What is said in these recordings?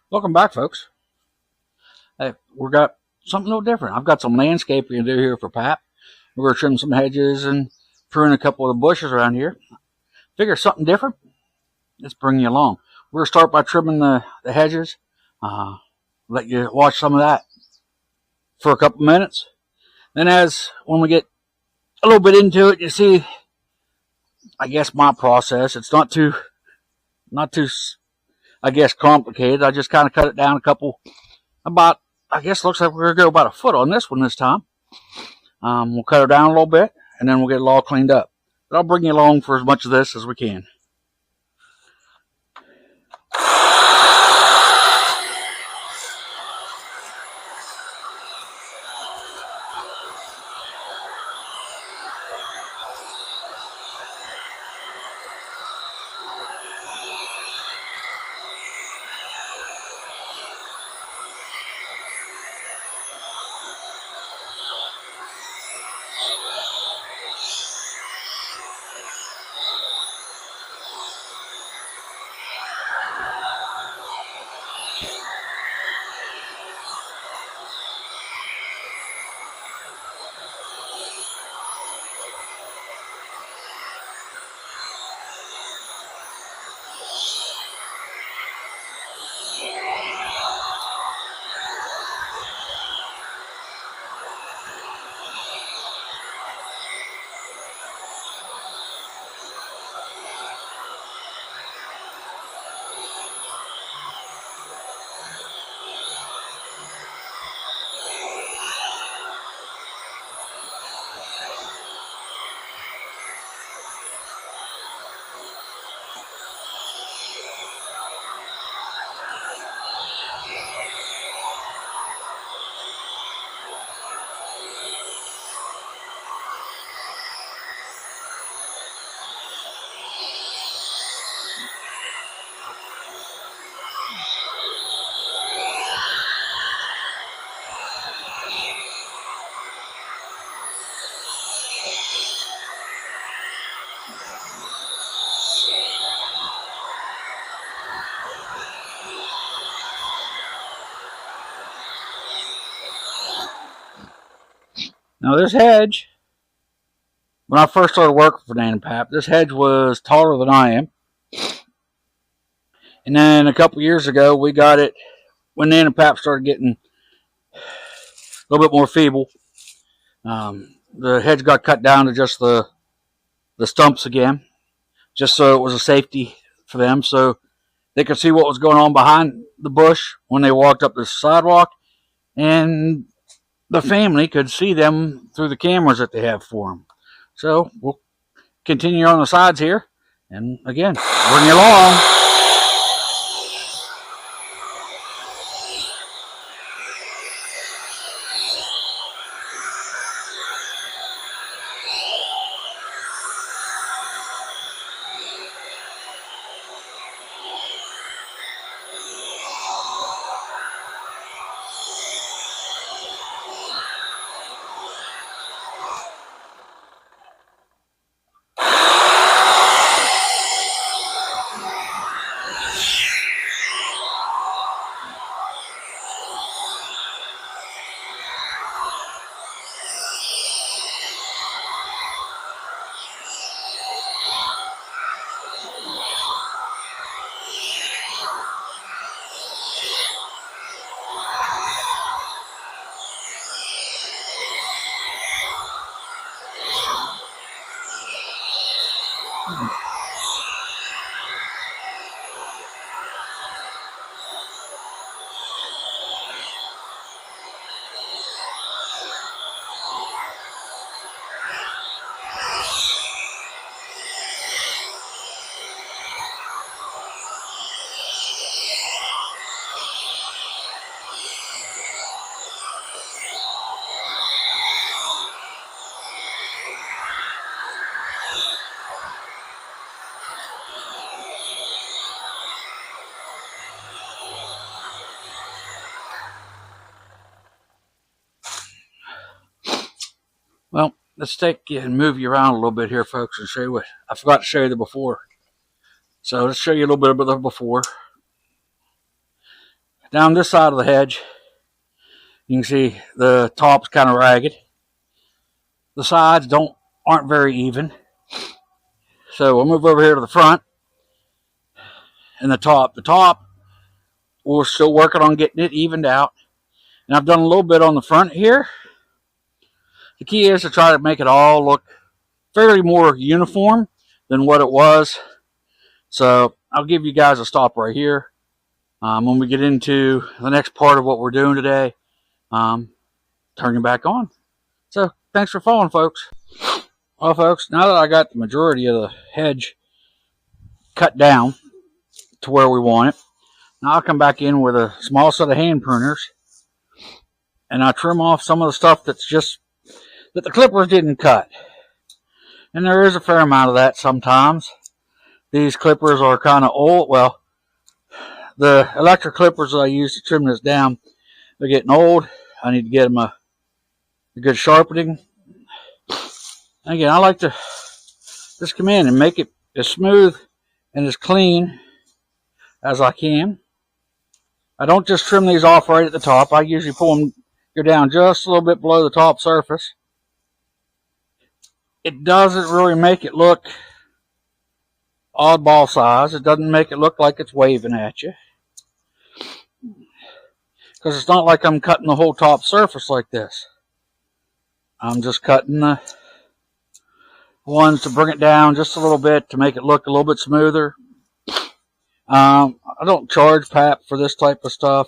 Welcome back, folks. Hey, we got something a little different. I've got some landscaping to do here for Pap. We're going to trim some hedges and prune a couple of the bushes around here. Figure something different. Let's bring you along. We're going to start by trimming the hedges. Let you watch some of that for a couple minutes. Then when we get a little bit into it, you see, I guess, my process. It's not too, I guess, complicated. I just kind of cut it down I guess looks like we're going to go about a foot on this one this time. We'll cut it down a little bit, and then we'll get it all cleaned up. But I'll bring you along for as much of this as we can. Now this hedge, when I first started working for Dan and Pap, this hedge was taller than I am. And then a couple years ago, we got it when Dan and Pap started getting a little bit more feeble. The hedge got cut down to just the stumps again, just so it was a safety for them, so they could see what was going on behind the bush when they walked up the sidewalk, and the family could see them through the cameras that they have for them. So we'll continue on the sides here, and again, bring you along. Well, let's take you and move you around a little bit here, folks, and show you what I forgot to show you the before. So let's show you a little bit of the before. Down this side of the hedge, you can see the top's kind of ragged. The sides aren't very even. So we'll move over here to the front and the top. The top, we're still working on getting it evened out. And I've done a little bit on the front here. The key is to try to make it all look fairly more uniform than what it was. So I'll give you guys a stop right here. When we get into the next part of what we're doing today, turn it back on. So thanks for following, folks. Well, folks, now that I got the majority of the hedge cut down to where we want it, now I'll come back in with a small set of hand pruners and I trim off some of the stuff that the clippers didn't cut. And there is a fair amount of that sometimes. These clippers are kind of old. Well, the electric clippers that I use to trim this down, they're getting old. I need to get them a good sharpening. Again, I like to just come in and make it as smooth and as clean as I can. I don't just trim these off right at the top. I usually pull them down just a little bit below the top surface. It doesn't really make it look oddball size. It doesn't make it look like it's waving at you. Because it's not like I'm cutting the whole top surface like this. I'm just cutting the ones to bring it down just a little bit to make it look a little bit smoother. I don't charge Pap for this type of stuff.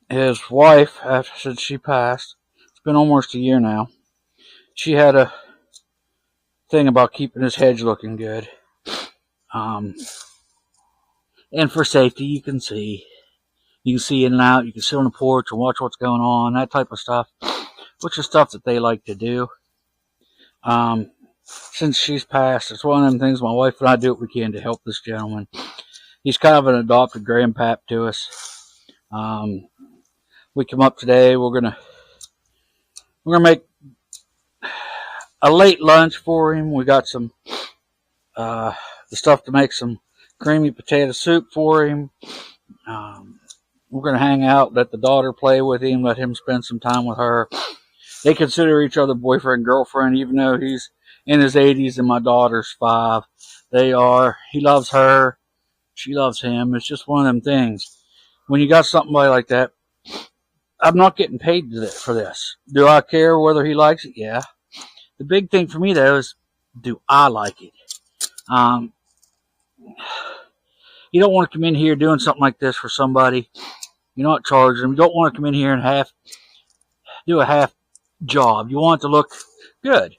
His wife, since she passed, it's been almost a year now, she had a thing about keeping his hedge looking good. And for safety, you can see in and out, you can sit on the porch and watch what's going on, that type of stuff, which is stuff that they like to do. Since she's passed, it's one of them things my wife and I do what we can to help this gentleman. He's kind of an adopted grandpap to us. We come up today, we're gonna make a late lunch for him. We got some the stuff to make some creamy potato soup for him. We're gonna hang out, let the daughter play with him, let him spend some time with her. They consider each other boyfriend and girlfriend, even though he's in his 80s and my daughter's 5. He loves her, she loves him. It's just one of them things. When you got somebody like that, I'm not getting paid for this. Do I care whether he likes it? Yeah. The big thing for me, though, is do I like it? You don't want to come in here doing something like this for somebody. You're not charging them. You don't want to come in here and do a half job. You want it to look good.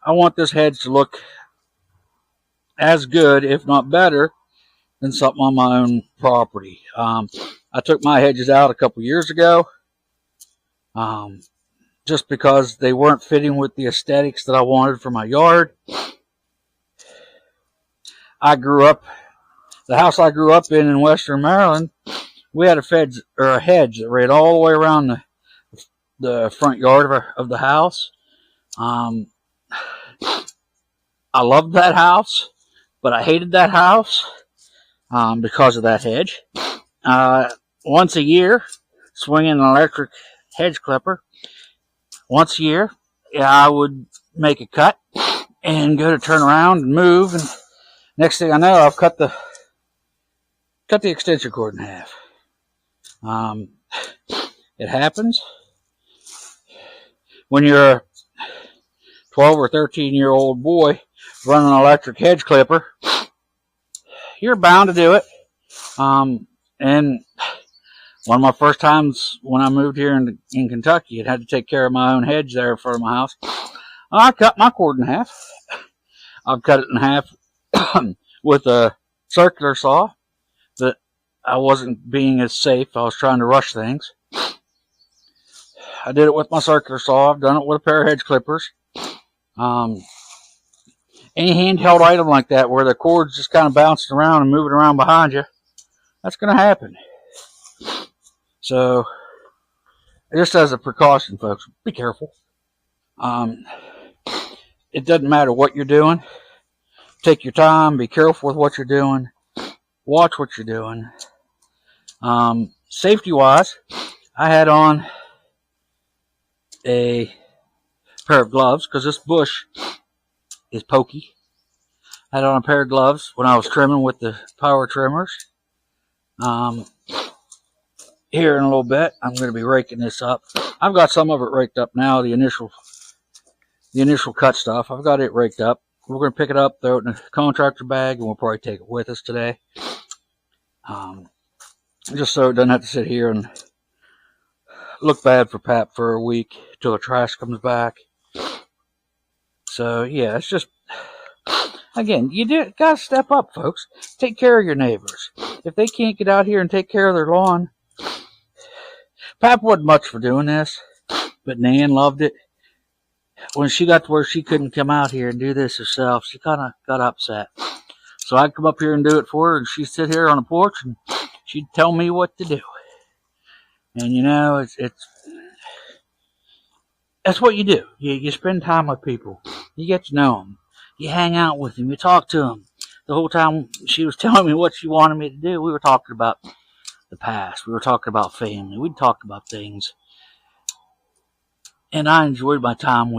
I want this hedge to look as good, if not better, than something on my own property. I took my hedges out a couple years ago. Just because they weren't fitting with the aesthetics that I wanted for my yard. The house I grew up in Western Maryland, we had a hedge that ran all the way around the front yard of the house. I loved that house, but I hated that house because of that hedge. Once a year, swinging an electric hedge clipper, once a year, I would make a cut and go to turn around and move, and next thing I know, I've cut the extension cord in half. It happens when you're a 12 or 13-year-old boy running an electric hedge clipper. You're bound to do it. And one of my first times when I moved here in Kentucky and had to take care of my own hedge there in front of my house, I cut my cord in half. I've cut it in half with a circular saw, but I wasn't being as safe. I was trying to rush things. I did it with my circular saw. I've done it with a pair of hedge clippers. Any handheld item like that where the cord's just kind of bouncing around and moving around behind you, that's going to happen. So, just as a precaution, folks, be careful. It doesn't matter what you're doing. Take your time. Be careful with what you're doing. Watch what you're doing. Safety wise, I had on a pair of gloves because this bush is pokey. I had on a pair of gloves when I was trimming with the power trimmers. Here in a little bit, I'm going to be raking this up. I've got some of it raked up now, the initial cut stuff. I've got it raked up. We're going to pick it up, throw it in a contractor bag, and we'll probably take it with us today. Just so it doesn't have to sit here and look bad for Pap for a week till the trash comes back. So, yeah, it's just, again, you gotta step up, folks. Take care of your neighbors. If they can't get out here and take care of their lawn, Pap wasn't much for doing this, but Nan loved it. When she got to where she couldn't come out here and do this herself, she kind of got upset. So I'd come up here and do it for her, and she'd sit here on the porch, and she'd tell me what to do. And, you know, that's what you do. You spend time with people. You get to know them. You hang out with them. You talk to them. The whole time she was telling me what she wanted me to do, we were talking about the past. We were talking about family. We'd talk about things. And I enjoyed my time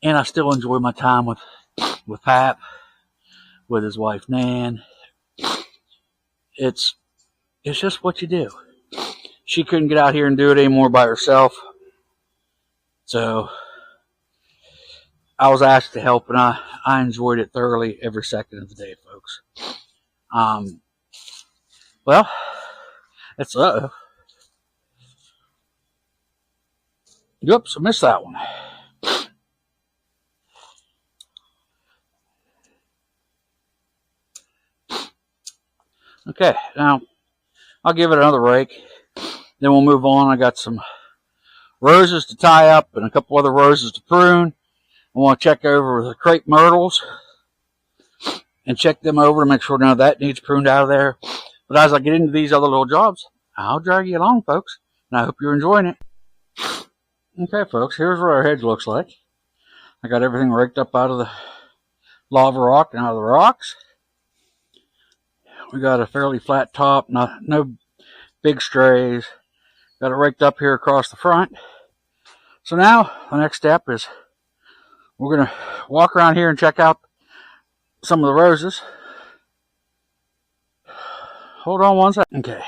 and I still enjoy my time with Pap, with his wife Nan. It's just what you do. She couldn't get out here and do it anymore by herself. So I was asked to help, and I enjoyed it thoroughly every second of the day, folks. Well, it's oops, I missed that one. Okay, now I'll give it another rake. Then we'll move on. I got some roses to tie up and a couple other roses to prune. I want to check over the crepe myrtles and check them over to make sure none of that needs pruned out of there. But as I get into these other little jobs, I'll drag you along, folks. And I hope you're enjoying it. Okay, folks, here's what our hedge looks like. I got everything raked up out of the lava rock and out of the rocks. We got a fairly flat top, no big strays. Got it raked up here across the front. So now the next step is we're going to walk around here and check out some of the roses. Hold on one second. Okay,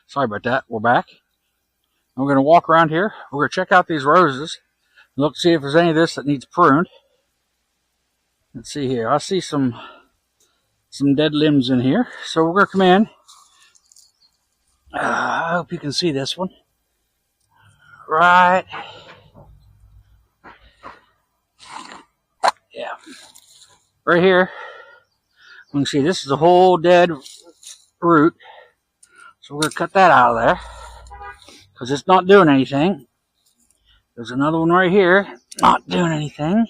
sorry about that. We're back. We're going to walk around here. We're going to check out these roses. Look to see if there's any of this that needs pruned. Let's see here. I see some dead limbs in here. So we're going to come in. I hope you can see this one. Right. Yeah. Right here. You can see this is a whole dead root. So we're going to cut that out of there, because it's not doing anything. There's another one right here, not doing anything.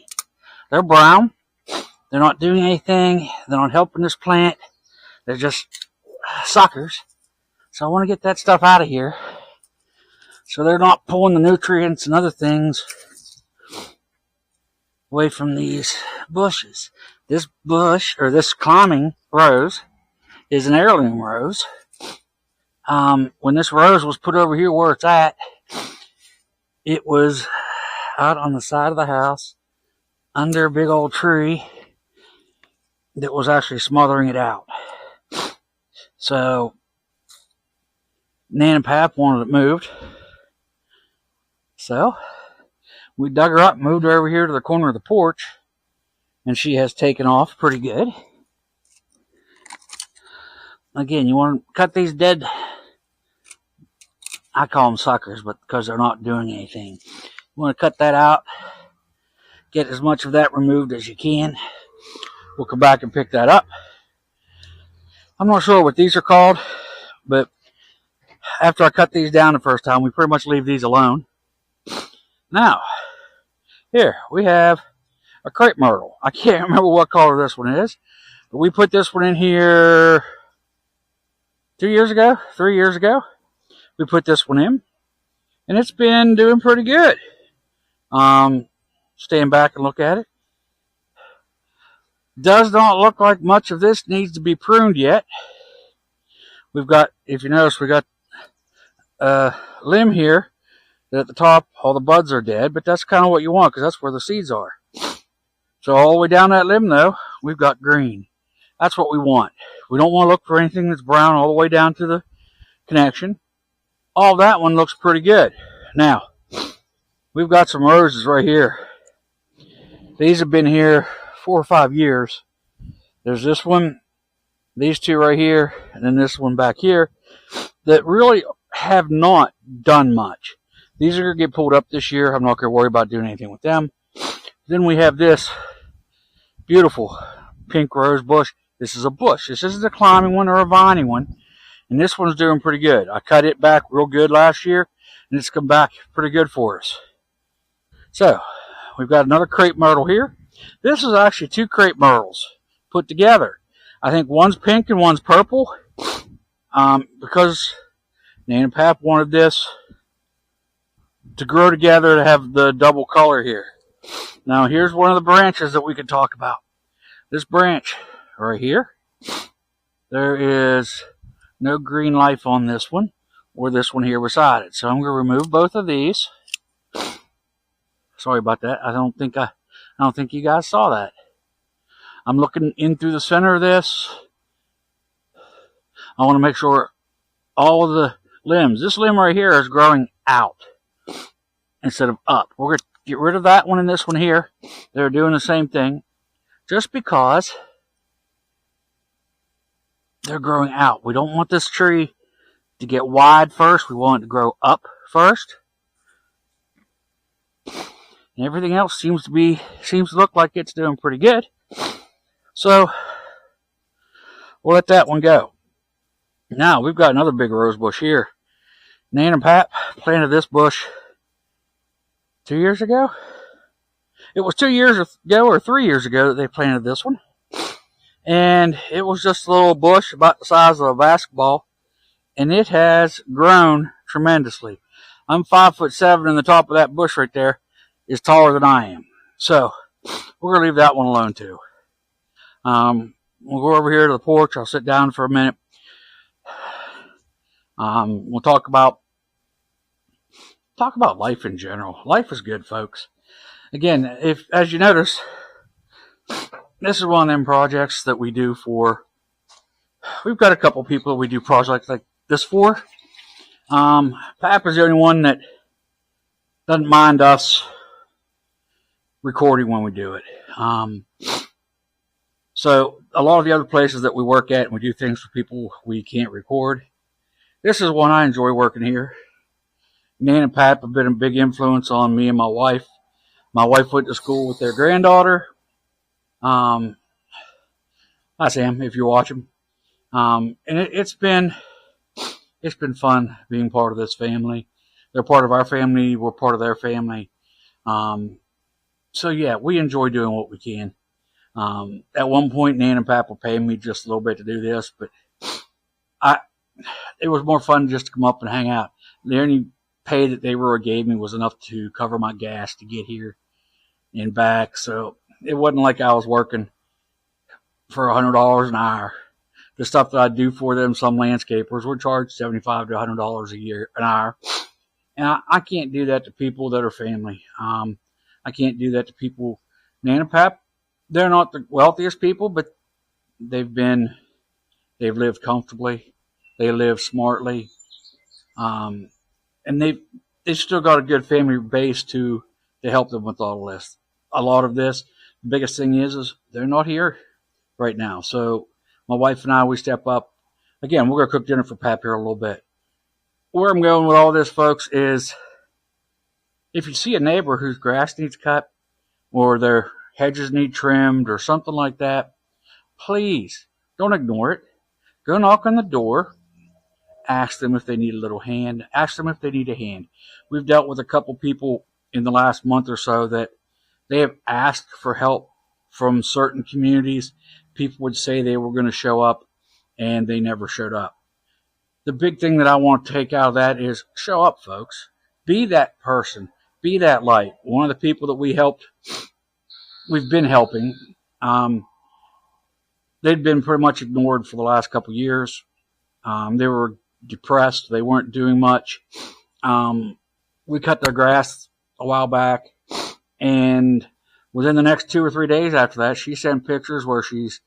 They're brown. They're not doing anything. They're not helping this plant. They're just suckers. So I want to get that stuff out of here, so they're not pulling the nutrients and other things away from these bushes. This bush, or this climbing rose, is an heirloom rose. When this rose was put over here where it's at, it was out on the side of the house under a big old tree that was actually smothering it out. So Nan and Pap wanted it moved. So we dug her up and moved her over here to the corner of the porch, and she has taken off pretty good. Again, you want to cut these dead, I call them suckers, but because they're not doing anything. You want to cut that out, get as much of that removed as you can. We'll come back and pick that up. I'm not sure what these are called, but after I cut these down the first time, we pretty much leave these alone. Now, here we have a crepe myrtle. I can't remember what color this one is, but we put this one in here 3 years ago. We put this one in, and it's been doing pretty good. Stand back and look at it. Does not look like much of this needs to be pruned yet. we've got, if you notice, we got a limb here that at the top all the buds are dead, but that's kind of what you want because that's where the seeds are. So all the way down that limb though, we've got green. That's what we want. We don't want to look for anything that's brown all the way down to the connection. All that one looks pretty good. Now, we've got some roses right here. These have been here 4 or 5 years. There's this one, these two right here, and then this one back here that really have not done much. These are going to get pulled up this year. I'm not going to worry about doing anything with them. Then we have this beautiful pink rose bush. This is a bush. This isn't a climbing one or a vining one. And this one's doing pretty good. I cut it back real good last year, and it's come back pretty good for us. So, we've got another crepe myrtle here. This is actually 2 crepe myrtles put together. I think one's pink and one's purple. Because Nan and Pap wanted this to grow together to have the double color here. Now, here's one of the branches that we could talk about. This branch right here, there is no green life on this one or this one here beside it. So I'm going to remove both of these. Sorry about that. I don't think you guys saw that. I'm looking in through the center of this. I want to make sure all of the limbs, this limb right here is growing out instead of up. We're going to get rid of that one and this one here. They're doing the same thing just because they're growing out. We don't want this tree to get wide first. We want it to grow up first. And everything else seems to look like it's doing pretty good. So we'll let that one go. Now we've got another big rose bush here. Nan and Pap planted this bush 2 years ago. It was 2 years ago or 3 years ago that they planted this one. And it was just a little bush about the size of a basketball. And it has grown tremendously. I'm 5'7", and the top of that bush right there is taller than I am. So we're going to leave that one alone too. We'll go over here to the porch. I'll sit down for a minute. We'll talk about life in general. Life is good, folks. Again, as you notice, this is one of them projects that we do for. We've got a couple people we do projects like this for. Pap is the only one that doesn't mind us recording when we do it. So a lot of the other places that we work at and we do things for people we can't record. This is one I enjoy working here. Nan and Pap have been a big influence on me and my wife. My wife went to school with their granddaughter. Hi Sam, if you're watching. And it's been fun being part of this family. They're part of our family. We're part of their family. So yeah, we enjoy doing what we can. At one point, Nan and Pap were paying me just a little bit to do this, but it was more fun just to come up and hang out. The only pay that they really gave me was enough to cover my gas to get here and back. So it wasn't like I was working for $100 an hour. The stuff that I do for them, some landscapers would charge $75 to $100 a year, an hour. And I can't do that to people that are family. I can't do that to people. Nan and Pap, they're not the wealthiest people, but they've lived comfortably. They live smartly. And they've still got a good family base to help them with all of this. A lot of this, the biggest thing is they're not here right now. So my wife and I, we step up. Again, we're going to cook dinner for Pap here a little bit. Where I'm going with all this, folks, is if you see a neighbor whose grass needs cut or their hedges need trimmed or something like that, please don't ignore it. Go knock on the door. Ask them if they need a little hand. Ask them if they need a hand. We've dealt with a couple people in the last month or so that they have asked for help from certain communities. People would say they were going to show up, and they never showed up. The big thing that I want to take out of that is show up, folks. Be that person. Be that light. One of the people that we've been helping, they'd been pretty much ignored for the last couple of years. They were depressed. They weren't doing much. We cut their grass a while back, and within the next 2 or 3 days after that, she sent pictures where she's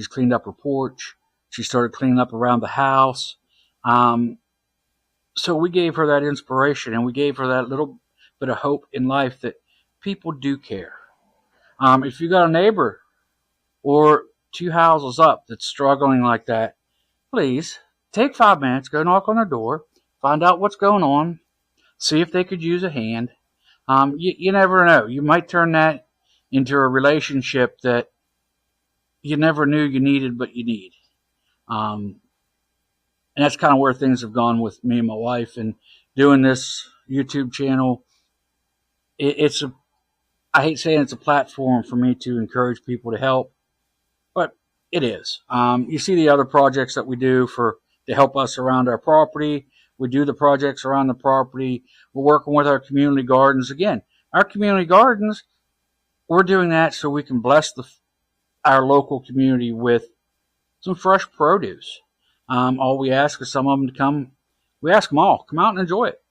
cleaned up her porch. She started cleaning up around the house. So we gave her that inspiration, and we gave her that little bit of hope in life that people do care. If you got a neighbor or 2 houses up that's struggling like that, please take 5 minutes, go knock on their door, find out what's going on, see if they could use a hand. You never know. You might turn that into a relationship that you never knew you needed, but you need. And that's kind of where things have gone with me and my wife, and doing this YouTube channel. I hate saying it's a platform for me to encourage people to help, but it is. You see the other projects that we do to help us around our property. We do the projects around the property. We're working with our community gardens. Again, our community gardens, we're doing that so we can bless our local community with some fresh produce. All we ask is some of them to come. We ask them all, come out and enjoy it.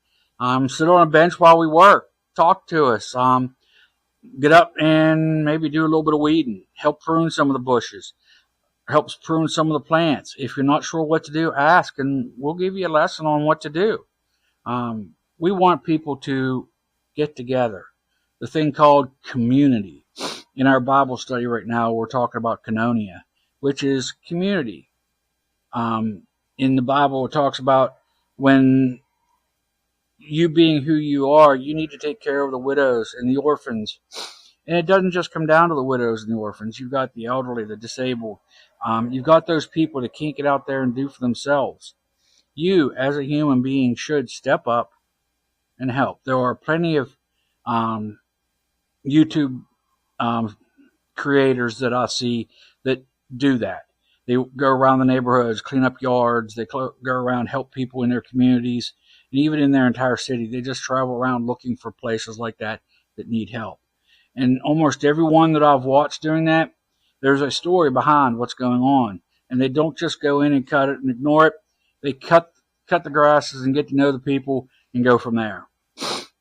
Sit on a bench while we work. Talk to us. Get up and maybe do a little bit of weeding. Help prune some of the bushes. Helps prune some of the plants. If you're not sure what to do, ask, and we'll give you a lesson on what to do. We want people to get together. The thing called community. In our Bible study right now, we're talking about koinonia, which is community. In the Bible, it talks about when you being who you are, you need to take care of the widows and the orphans. And it doesn't just come down to the widows and the orphans. You've got the elderly, the disabled. You've got those people that can't get out there and do for themselves. You, as a human being, should step up and help. There are plenty of YouTube creators that I see that do that. They go around the neighborhoods, clean up yards. They go around, help people in their communities, and even in their entire city. They just travel around looking for places like that need help. And almost everyone that I've watched doing that, there's a story behind what's going on. And they don't just go in and cut it and ignore it. They cut the grasses and get to know the people and go from there.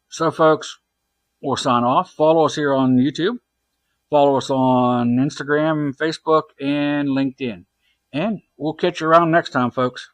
So, folks, we'll sign off. Follow us here on YouTube. Follow us on Instagram, Facebook, and LinkedIn. And we'll catch you around next time, folks.